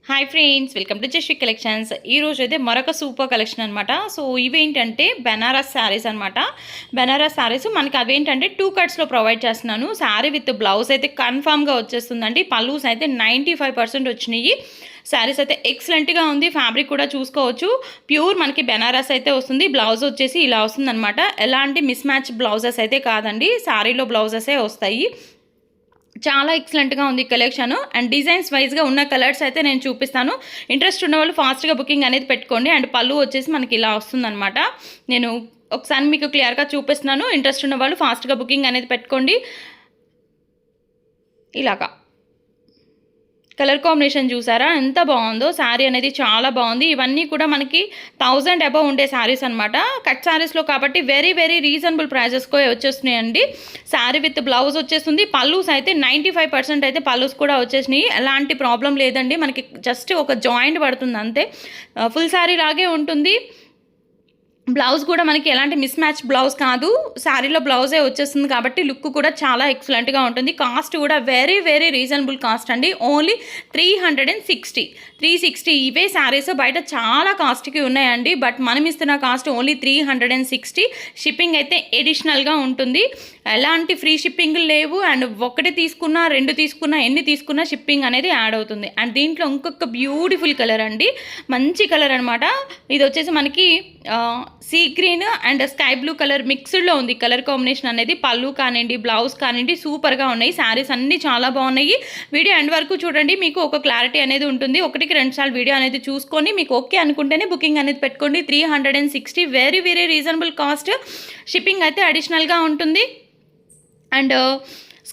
Hi friends, welcome to Jasvi collections. ఈ రోజు అయితే మరొక సూపర్ కలెక్షన్ అనమాట. సో ఇవేంటంటే బెనారస్ శారీస్ అనమాట. బెనారస్ శారీస్ మనకి అవేంటంటే 2 కట్స్లో ప్రొవైడ్ చేస్తున్నాను. శారీ విత్ బ్లౌజ్ అయితే కన్ఫామ్గా వచ్చేస్తుందండి. పల్లూస్ అయితే 95% వచ్చినాయి. శారీస్ అయితే ఎక్సలెంట్గా ఉంది. ఫ్యాబ్రిక్ కూడా చూసుకోవచ్చు. ప్యూర్ మనకి బెనారస్ అయితే వస్తుంది. బ్లౌజ్ వచ్చేసి ఇలా వస్తుంది అనమాట. ఎలాంటి మిస్ మ్యాచ్ బ్లౌజెస్ అయితే కాదండి, శారీలో బ్లౌజెసే వస్తాయి. చాలా ఎక్సలెంట్గా ఉంది కలెక్షన్. అండ్ డిజైన్స్ వైజ్గా ఉన్న కలర్స్ అయితే నేను చూపిస్తాను. ఇంట్రెస్ట్ ఉన్న వాళ్ళు ఫాస్ట్గా బుకింగ్ అనేది పెట్టుకోండి. అండ్ పళ్ళు వచ్చేసి మనకి ఇలా వస్తుందన్నమాట. నేను ఒకసారి మీకు క్లియర్గా చూపిస్తున్నాను. ఇంట్రెస్ట్ ఉన్న వాళ్ళు ఫాస్ట్గా బుకింగ్ అనేది పెట్టుకోండి. ఇలాగా కలర్ కాంబినేషన్ చూసారా ఎంత బాగుందో. శారీ అనేది చాలా బాగుంది. ఇవన్నీ కూడా మనకి 1000 అబవ్ ఉండే శారీస్ అనమాట. కట్ శారీస్లో కాబట్టి వెరీ వెరీ రీజనబుల్ ప్రైజెస్కో వచ్చేస్తున్నాయండి. శారీ విత్ బ్లౌజ్ వచ్చేస్తుంది. పల్లూస్ అయితే 95% అయితే పల్లూస్ కూడా వచ్చేసినాయి. ఎలాంటి ప్రాబ్లం లేదండి. మనకి జస్ట్ ఒక జాయింట్ పడుతుంది అంతే. ఫుల్ శారీ లాగే ఉంటుంది. బ్లౌజ్ కూడా మనకి ఎలాంటి మిస్ మ్యాచ్ బ్లౌజ్ కాదు, శారీలో బ్లౌజే వచ్చేస్తుంది కాబట్టి లుక్ కూడా చాలా ఎక్సలెంట్గా ఉంటుంది. కాస్ట్ కూడా వెరీ వెరీ రీజనబుల్ కాస్ట్ అండి. ఓన్లీ 360 ఇవే శారీస్ బయట చాలా కాస్ట్కి ఉన్నాయండి. బట్ మనం ఇస్తున్న కాస్ట్ ఓన్లీ 360. షిప్పింగ్ అయితే ఎడిషనల్గా ఉంటుంది. ఎలాంటి ఫ్రీ షిప్పింగ్ లేవు. అండ్ ఒకటి తీసుకున్నా, 2 తీసుకున్నా, ఎన్ని తీసుకున్నా షిప్పింగ్ అనేది యాడ్ అవుతుంది. అండ్ దీంట్లో ఇంకొక బ్యూటిఫుల్ కలర్ అండి, మంచి కలర్ అనమాట. ఇది వచ్చేసి మనకి sea green and sky blue colour మిక్స్డ్లో ఉంది కలర్ కాంబినేషన్ అనేది. పళ్ళు కానివ్వండి, బ్లౌజ్ కానివ్వండి సూపర్గా ఉన్నాయి. శారీస్ అన్నీ చాలా బాగున్నాయి. వీడియో ఎండ్ వరకు చూడండి, మీకు ఒక క్లారిటీ అనేది ఉంటుంది. 1-2 సార్లు వీడియో అనేది చూసుకొని మీకు ఓకే అనుకుంటేనే బుకింగ్ అనేది పెట్టుకోండి. 360 very very reasonable cost. Shipping అయితే అడిషనల్గా ఉంటుంది. అండ్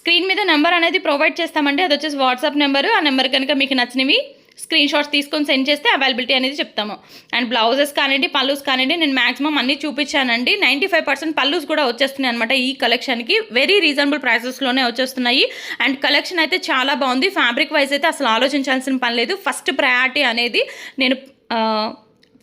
స్క్రీన్ మీద నెంబర్ అనేది ప్రొవైడ్ చేస్తామండి. అది వచ్చేసి వాట్సాప్ నెంబరు. ఆ నెంబర్ కనుక మీకు నచ్చినవి స్క్రీన్ షాట్స్ తీసుకొని సెండ్ చేస్తే అవైలబిలిటీ అనేది చెప్తాము. అండ్ బ్లౌజెస్ కానివ్వండి, పల్లూస్ కానివ్వండి, నేను మాక్సిమం అన్నీ చూపించానండి. 95% పల్లూస్ కూడా వచ్చేస్తున్నాయి అనమాట ఈ కలెక్షన్కి. వెరీ రీజనబుల్ ప్రైసెస్లోనే వచ్చేస్తున్నాయి. అండ్ కలెక్షన్ అయితే చాలా బాగుంది. ఫ్యాబ్రిక్ వైజ్ అయితే అసలు ఆలోచించాల్సిన పని లేదు. ఫస్ట్ ప్రయారిటీ అనేది నేను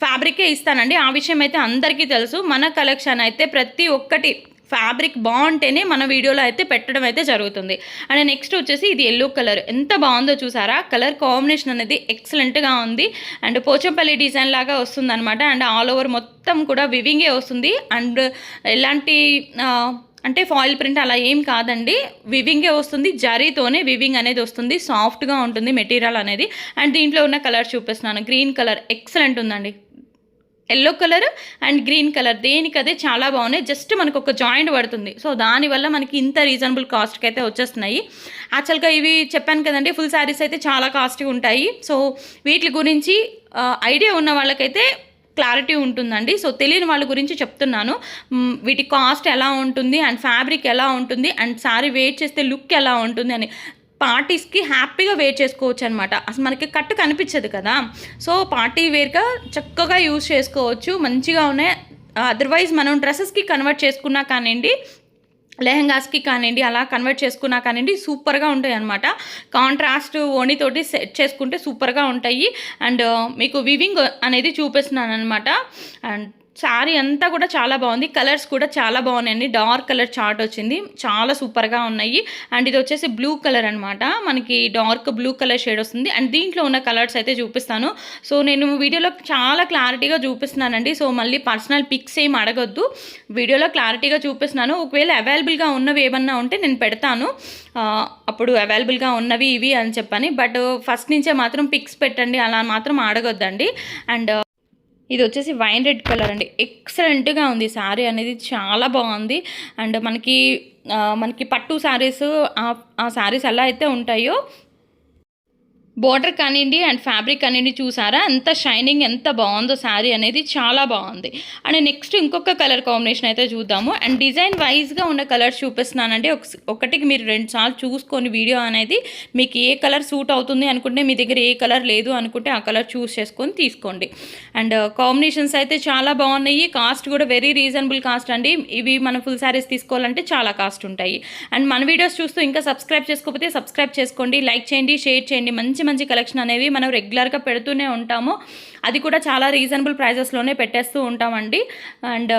ఫ్యాబ్రికే ఇస్తానండి. ఆ విషయం అయితే అందరికీ తెలుసు. మన కలెక్షన్ అయితే ప్రతి ఒక్కటి ఫ్యాబ్రిక్ బాగుంటేనే మన వీడియోలో అయితే పెట్టడం అయితే జరుగుతుంది. అండ్ నెక్స్ట్ వచ్చేసి ఇది ఎల్లో కలర్ ఎంత బాగుందో చూసారా. కలర్ కాంబినేషన్ అనేది ఎక్సలెంట్గా ఉంది. అండ్ పోచంపల్లి డిజైన్ లాగా వస్తుంది అనమాట. అండ్ ఆల్ ఓవర్ మొత్తం కూడా వివింగే వస్తుంది. అండ్ ఎలాంటి అంటే ఫాయిల్ ప్రింట్ అలా ఏం కాదండి, వివింగే వస్తుంది. జరీతోనే వివింగ్ అనేది వస్తుంది. సాఫ్ట్గా ఉంటుంది మెటీరియల్ అనేది. అండ్ దీంట్లో ఉన్న కలర్ చూపిస్తున్నాను. గ్రీన్ కలర్ ఎక్సలెంట్ ఉందండి. Yellow colour and green colour దేనికదే చాలా బాగున్నాయి. జస్ట్ మనకు ఒక జాయింట్ పడుతుంది. సో దానివల్ల మనకి ఇంత రీజనబుల్ కాస్ట్కి అయితే వచ్చేస్తున్నాయి. యాక్చువల్గా ఇవి చెప్పాను కదండి, ఫుల్ శారీస్ అయితే చాలా కాస్ట్గా ఉంటాయి. సో వీటి గురించి ఐడియా ఉన్న వాళ్ళకైతే క్లారిటీ ఉంటుందండి. సో తెలియని వాళ్ళ గురించి చెప్తున్నాను. వీటి కాస్ట్ ఎలా ఉంటుంది అండ్ ఫ్యాబ్రిక్ ఎలా ఉంటుంది అండ్ శారీ వెయిట్ చేస్తే లుక్ ఎలా ఉంటుంది అని పార్టీస్కి హ్యాపీగా వేర్ చేసుకోవచ్చు అనమాట. అసలు మనకి కట్టు కనిపించదు కదా. సో పార్టీ వేర్గా చక్కగా యూజ్ చేసుకోవచ్చు. మంచిగా ఉన్నాయి. అదర్వైజ్ మనం డ్రెస్సెస్కి కన్వర్ట్ చేసుకున్నా కానివ్వండి, లెహంగాస్కి కానివ్వండి, అలా కన్వర్ట్ చేసుకున్నా కానివ్వండి సూపర్గా ఉంటాయి అనమాట. కాంట్రాస్ట్ ఓణితోటి సెట్ చేసుకుంటే సూపర్గా ఉంటాయి. అండ్ మీకు వివింగ్ అనేది చూపిస్తున్నాను అనమాట. అండ్ శారీ అంతా కూడా చాలా బాగుంది. కలర్స్ కూడా చాలా బాగున్నాయండి. డార్క్ కలర్ చార్ట్ వచ్చింది, చాలా సూపర్గా ఉన్నాయి. అండ్ ఇది వచ్చేసి బ్లూ కలర్ అనమాట. మనకి డార్క్ బ్లూ కలర్ షేడ్ వస్తుంది. అండ్ దీంట్లో ఉన్న కలర్స్ అయితే చూపిస్తాను. సో నేను వీడియోలో చాలా క్లారిటీగా చూపిస్తున్నానండి. సో మళ్ళీ పర్సనల్ పిక్స్ ఏం అడగొద్దు, వీడియోలో క్లారిటీగా చూపిస్తున్నాను. ఒకవేళ అవైలబుల్గా ఉన్నవి ఏమన్నా ఉంటే నేను పెడతాను, అప్పుడు అవైలబుల్గా ఉన్నవి ఇవి అని చెప్పని. బట్ ఫస్ట్ నుంచే మాత్రం పిక్స్ పెట్టండి అలా మాత్రం అడగొద్దండి. అండ్ ఇది వచ్చేసి వైన్ రెడ్ కలర్ అండి. ఎక్సలెంట్గా ఉంది. శారీ అనేది చాలా బాగుంది. అండ్ మనకి పట్టు శారీస్, ఆ శారీస్ ఎలా అయితే ఉంటాయో బోర్డర్ కానివ్వండి అండ్ ఫ్యాబ్రిక్ కానివ్వండి చూసారా ఎంత షైనింగ్, ఎంత బాగుందో శారీ అనేది చాలా బాగుంది. అండ్ నెక్స్ట్ ఇంకొక కలర్ కాంబినేషన్ అయితే చూద్దాము. అండ్ డిజైన్ వైజ్గా ఉన్న కలర్స్ చూపిస్తున్నానండి. ఒకటికి మీరు 2 సార్లు చూసుకొని వీడియో అనేది మీకు ఏ కలర్ సూట్ అవుతుంది అనుకుంటే, మీ దగ్గర ఏ కలర్ లేదు అనుకుంటే ఆ కలర్ చూస్ చేసుకొని తీసుకోండి. అండ్ కాంబినేషన్స్ అయితే చాలా బాగున్నాయి. కాస్ట్ కూడా వెరీ రీజనబుల్ కాస్ట్ అండి. ఇవి మనం ఫుల్ శారీస్ తీసుకోవాలంటే చాలా కాస్ట్ ఉంటాయి. అండ్ మన వీడియోస్ చూస్తూ ఇంకా సబ్స్క్రైబ్ చేసుకోకపోతే సబ్స్క్రైబ్ చేసుకోండి, లైక్ చేయండి, షేర్ చేయండి. మంచి మంచి కలెక్షన్ అనేవి మనం రెగ్యులర్గా పెడుతూనే ఉంటాము. అది కూడా చాలా రీజనబుల్ ప్రైజెస్లోనే పెట్టేస్తూ ఉంటామండి. అండ్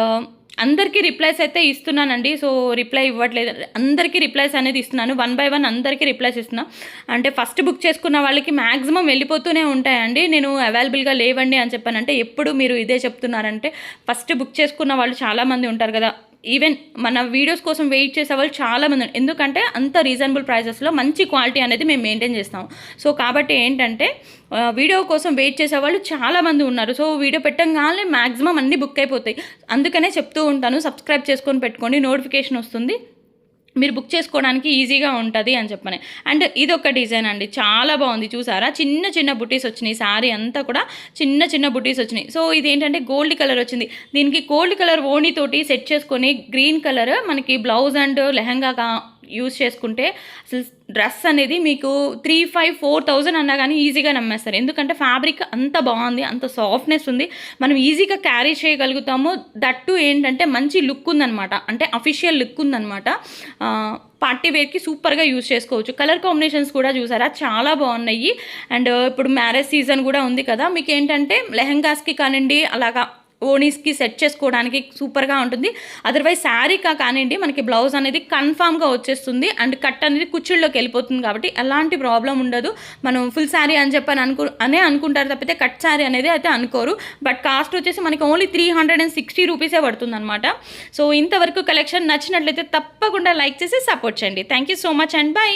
అందరికీ రిప్లైస్ అయితే ఇస్తున్నానండి. సో రిప్లై ఇవ్వట్లేదు, అందరికీ రిప్లైస్ అనేది ఇస్తున్నాను. 1 బై 1 అందరికీ రిప్లైస్ ఇస్తున్నా. అంటే ఫస్ట్ బుక్ చేసుకున్న వాళ్ళకి మ్యాక్సిమం వెళ్ళిపోతూనే ఉంటాయండి. నేను అవైలబుల్గా లేవండి అని చెప్పానంటే ఎప్పుడు మీరు ఇదే చెప్తున్నారంటే, ఫస్ట్ బుక్ చేసుకున్న వాళ్ళు చాలామంది ఉంటారు కదా, ఈవెన్ మన వీడియోస్ కోసం వెయిట్ చేసే వాళ్ళు చాలామంది, ఎందుకంటే అంత రీజనబుల్ ప్రైజెస్లో మంచి క్వాలిటీ అనేది మేము మెయింటైన్ చేస్తాం. సో కాబట్టి ఏంటంటే వీడియో కోసం వెయిట్ చేసేవాళ్ళు చాలామంది ఉన్నారు. సో వీడియో పెట్టంగానే మ్యాక్సిమం అన్నీ బుక్ అయిపోతాయి. అందుకనే చెప్తూ ఉంటాను, సబ్స్క్రైబ్ చేసుకొని పెట్టుకోండి, నోటిఫికేషన్ వస్తుంది, మీరు బుక్ చేసుకోవడానికి ఈజీగా ఉంటుంది అని చెప్పని. అండ్ ఇది ఒక డిజైన్ అండి, చాలా బాగుంది చూసారా, చిన్న చిన్న బుటీస్ వచ్చినాయి, శారీ అంతా కూడా చిన్న చిన్న బుటీస్ వచ్చినాయి. సో ఇది ఏంటంటే గోల్డ్ కలర్ వచ్చింది, దీనికి గోల్డ్ కలర్ ఓణితోటి సెట్ చేసుకొని గ్రీన్ కలర్ మనకి బ్లౌజ్ అండ్ లెహంగా యూజ్ చేసుకుంటే అసలు డ్రెస్ అనేది మీకు 3,500-4,000 అన్నా కానీ ఈజీగా నమ్మేస్తారు. ఎందుకంటే ఫ్యాబ్రిక్ అంత బాగుంది, అంత సాఫ్ట్నెస్ ఉంది, మనం ఈజీగా క్యారీ చేయగలుగుతాము. దట్టు ఏంటంటే మంచి లుక్ ఉందనమాట, అంటే అఫీషియల్ లుక్ ఉందనమాట. పార్టీ వేర్కి సూపర్గా యూజ్ చేసుకోవచ్చు. కలర్ కాంబినేషన్స్ కూడా చూసారా చాలా బాగున్నాయి. అండ్ ఇప్పుడు మ్యారేజ్ సీజన్ కూడా ఉంది కదా, మీకు ఏంటంటే లెహంగాస్కి కానివ్వండి, అలాగా ఓనీస్కి సెట్ చేసుకోవడానికి సూపర్గా ఉంటుంది. అదర్వైజ్ శారీ కానివ్వండి, మనకి బ్లౌజ్ అనేది కన్ఫామ్గా వచ్చేస్తుంది అండ్ కట్ అనేది కుచ్చిళ్ళలోకి వెళ్ళిపోతుంది, కాబట్టి ఎలాంటి ప్రాబ్లం ఉండదు. మనం ఫుల్ శారీ అని చెప్పని అనుకుంటారు తప్పితే కట్ శారీ అనేది అయితే అనుకోరు. బట్ కాస్ట్ వచ్చేసి మనకి ఓన్లీ 360 రూపీసే పడుతుంది అనమాట. సో ఇంతవరకు కలెక్షన్ నచ్చినట్లయితే తప్పకుండా లైక్ చేసి సపోర్ట్ చేయండి. Thank you so much and by.